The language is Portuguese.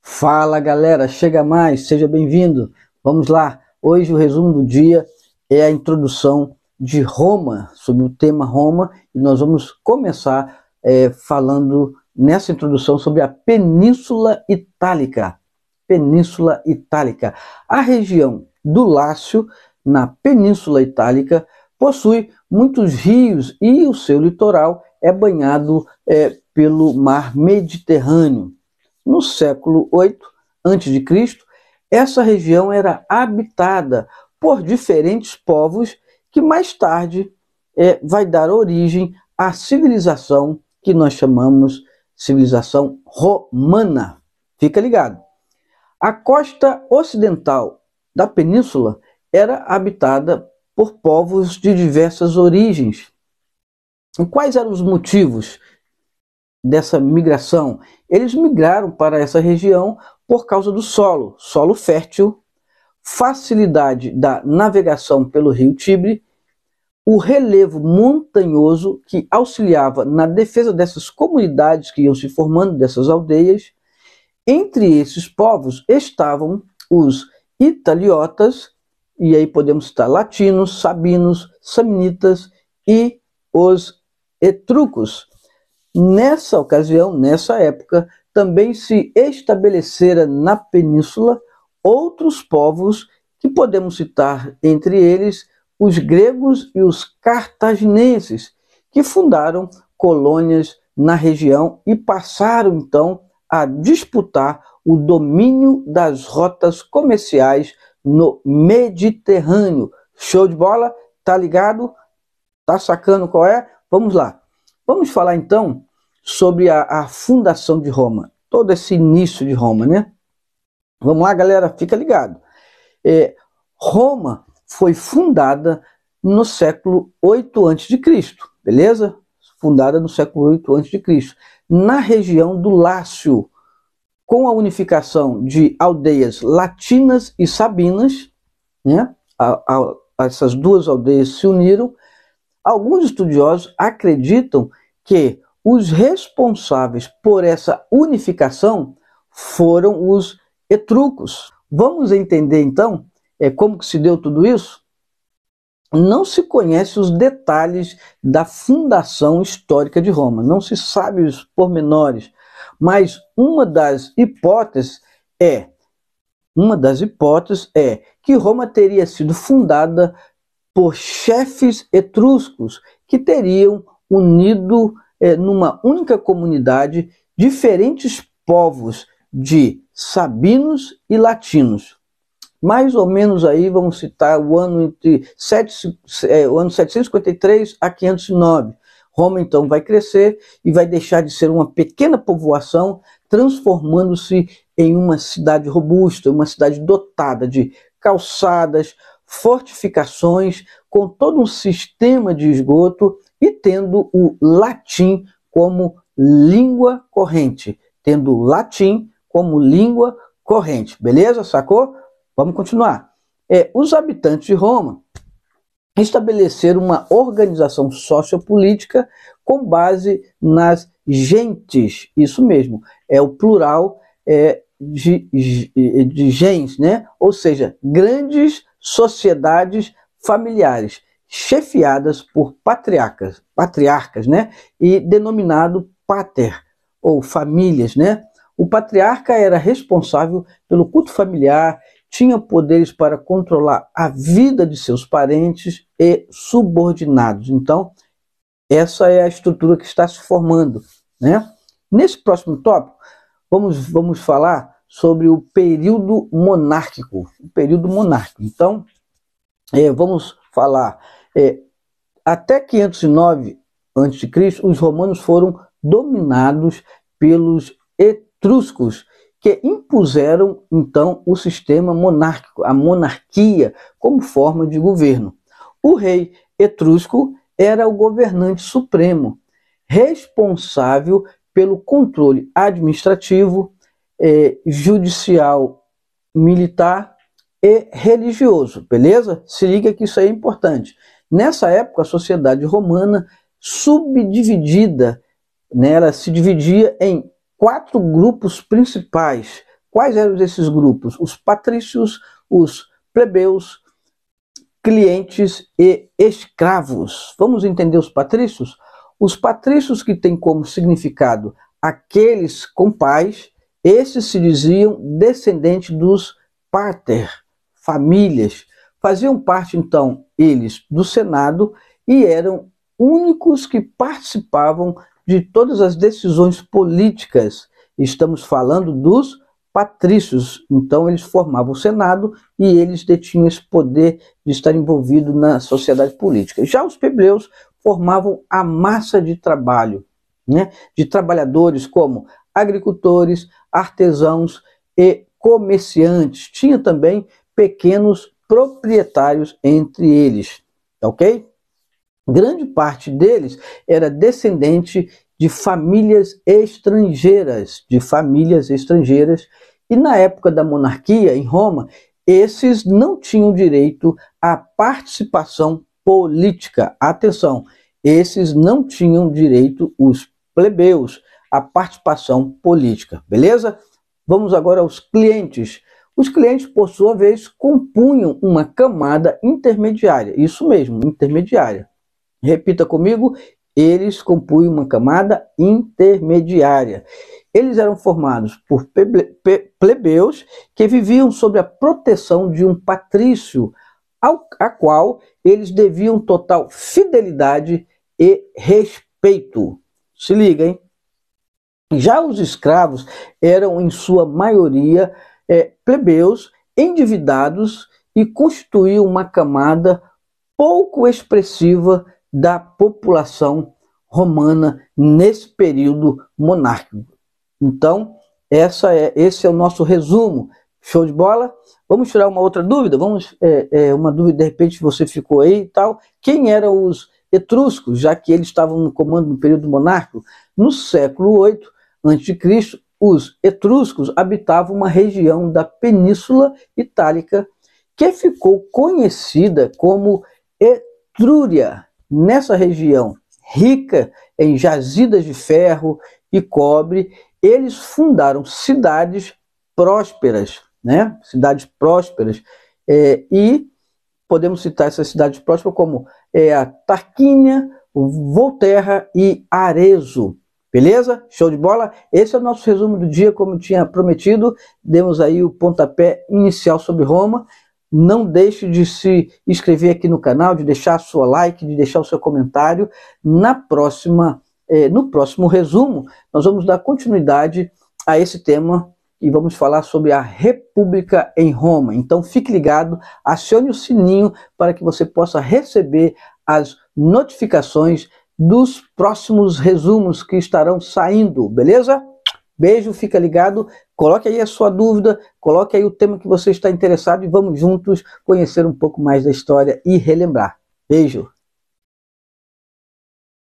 Fala galera, chega mais, seja bem-vindo. Vamos lá, hoje o resumo do dia é a introdução de Roma, sobre o tema Roma, e nós vamos começar falando nessa introdução sobre a Península Itálica. Península Itálica. A região do Lácio, na Península Itálica, possui muitos rios e o seu litoral é banhado pelo mar Mediterrâneo. No século VIII a.C., essa região era habitada por diferentes povos que mais tarde vai dar origem à civilização que nós chamamos civilização romana. Fica ligado. A costa ocidental da península era habitada por povos de diversas origens. E quais eram os motivos dessa migração? Eles migraram para essa região por causa do solo fértil, facilidade da navegação pelo rio Tibre, o relevo montanhoso que auxiliava na defesa dessas comunidades que iam se formando, dessas aldeias. Entre esses povos estavam os italiotas, e aí podemos citar latinos, sabinos, samnitas e os etruscos. Nessa ocasião, nessa época, também se estabeleceram na península outros povos que podemos citar, entre eles, os gregos e os cartaginenses, que fundaram colônias na região e passaram então a disputar o domínio das rotas comerciais no Mediterrâneo. Show de bola? Tá ligado? Tá sacando qual é? Vamos lá. Vamos falar então sobre a fundação de Roma, todo esse início de Roma, né? Vamos lá, galera, fica ligado. Roma foi fundada no século VIII a.C., beleza? Fundada no século VIII a.C., na região do Lácio, com a unificação de aldeias latinas e sabinas, né? Essas duas aldeias se uniram. Alguns estudiosos acreditam que os responsáveis por essa unificação foram os etruscos. Vamos entender então como que se deu tudo isso? Não se conhece os detalhes da fundação histórica de Roma, não se sabe os pormenores, mas uma das hipóteses é que Roma teria sido fundada por chefes etruscos que teriam unido numa única comunidade diferentes povos de sabinos e latinos. Mais ou menos aí vamos citar o ano o ano 753 a 509. Roma então vai crescer e vai deixar de ser uma pequena povoação, transformando-se em uma cidade robusta, uma cidade dotada de calçadas, fortificações, com todo um sistema de esgoto e tendo o latim como língua corrente. Beleza? Sacou? Vamos continuar. Os habitantes de Roma estabeleceram uma organização sociopolítica com base nas gentes. Isso mesmo, é o plural de gens, né? Ou seja, grandes sociedades familiares, chefiadas por patriarcas, né? E denominado pater, ou famílias, né? O patriarca era responsável pelo culto familiar, tinha poderes para controlar a vida de seus parentes e subordinados. Então, essa é a estrutura que está se formando, né? Nesse próximo tópico, vamos falar sobre o período monárquico. Então, vamos falar, até 509 a.C., os romanos foram dominados pelos etruscos, que impuseram, então, o sistema monárquico, a monarquia, como forma de governo. O rei etrusco era o governante supremo, responsável pelo controle administrativo, judicial, militar e religioso, beleza? Se liga que isso aí é importante. Nessa época, a sociedade romana subdividida, né, ela se dividia em 4 grupos principais, Quais eram esses grupos? Os patrícios, os plebeus, clientes e escravos. Vamos entender os patrícios? Os patrícios, que tem como significado aqueles com pais, esses se diziam descendentes dos pater, famílias. Faziam parte, então, eles do Senado e eram únicos que participavam de todas as decisões políticas. Estamos falando dos patrícios. Então eles formavam o Senado e eles detinham esse poder de estar envolvido na sociedade política. Já os plebeus formavam a massa de trabalho, né, de trabalhadores como agricultores, artesãos e comerciantes. Tinha também pequenos proprietários entre eles, ok? Grande parte deles era descendente de famílias estrangeiras, e na época da monarquia em Roma, esses não tinham direito à participação política. Atenção, esses não tinham direito, os plebeus, à participação política, beleza? Vamos agora aos clientes. Os clientes, por sua vez, compunham uma camada intermediária, isso mesmo, intermediária. Repita comigo, eles compunham uma camada intermediária. Eles eram formados por plebeus que viviam sob a proteção de um patrício, a qual eles deviam total fidelidade e respeito. Se liga, hein? Já os escravos eram, em sua maioria, plebeus endividados e constituíam uma camada pouco expressiva da população romana nesse período monárquico. Então, esse é o nosso resumo. Show de bola? Vamos tirar uma outra dúvida? Uma dúvida, de repente você ficou aí e tal. Quem eram os etruscos, já que eles estavam no comando no período monárquico? No século VIII a.C., os etruscos habitavam uma região da Península Itálica que ficou conhecida como Etrúria. Nessa região rica em jazidas de ferro e cobre, eles fundaram cidades prósperas, né? Cidades prósperas, e podemos citar essas cidades prósperas como a Tarquínia, Volterra e Arezzo. Beleza? Show de bola? Esse é o nosso resumo do dia, como eu tinha prometido. Demos aí o pontapé inicial sobre Roma. Não deixe de se inscrever aqui no canal, de deixar a sua like, de deixar o seu comentário. No próximo resumo, nós vamos dar continuidade a esse tema e vamos falar sobre a República em Roma. Então fique ligado, acione o sininho para que você possa receber as notificações dos próximos resumos que estarão saindo, beleza? Beijo, fica ligado, coloque aí a sua dúvida, coloque aí o tema que você está interessado e vamos juntos conhecer um pouco mais da história e relembrar. Beijo!